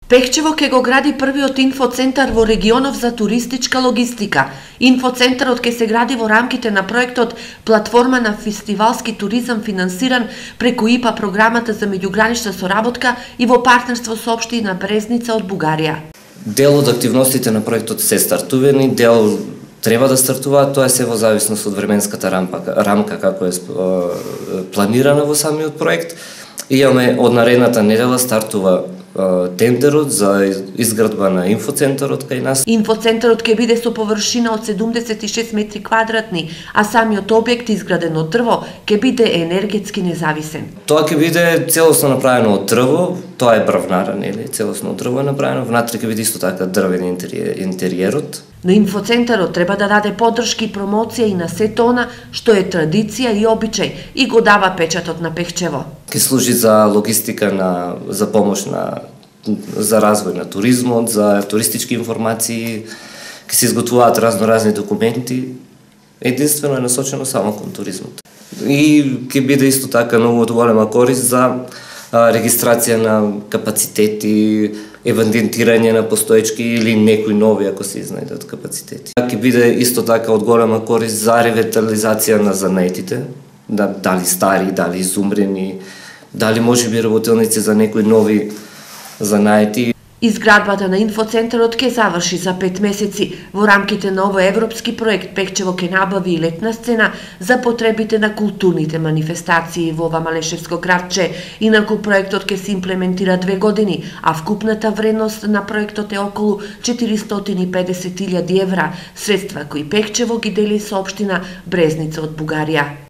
Пехчево ќе го гради првиот инфоцентар во регионов за туристичка логистика. Инфоцентарот ќе се гради во рамките на проектот Платформа на фестивалски туризам финансиран преку ИПА програмата за меѓугранична соработка и во партнерство со општина Брезница од Бугарија. Дел од активностите на проектот се стартувани, дел треба да стартуваат, тоа е се во зависност од временската рамка како е планирана во самиот проект. Имаме од наредната недела стартува тендерот за изградба на инфоцентарот кај нас. Инфоцентарот ќе биде со површина од 76 метри квадратни, а самиот објект изграден од дрво ќе биде енергетски независен. Тоа ќе биде целосно направено од дрво, тоа е брвнара, нели, целосно од дрво е направено, внатре ќе биде исто така дрвен интериерот. Но инфоцентарот треба да даде поддршка и промоција и на сето она што е традиција и обичај и го дава печатот на Пехчево. Ќе служи за логистика за помош за развој на туризмот, за туристички информации, ќе се изготвуваат разноразни документи, единствено е насочено само кон туризмот. И ќе биде исто така многу голема корист за регистрација на капацитети, евидентирање на постоечки или некои нови ако се изнајдат капацитети. Ќе биде исто така од голема корист за ревитализација на занаетите, дали стари, дали изумрени, дали можеби работилници за некои нови занаети. Изградбата на инфоцентарот ќе заврши за 5 месеци. Во рамките на овој европски проект Пехчево ќе набави и летна сцена за потребите на културните манифестации во ова малешевско градче. Инаку проектот ќе се имплементира 2 години, а вкупната вредност на проектот е околу 450.000 евра, средства кои Пехчево ги дели со општина Брезница од Бугарија.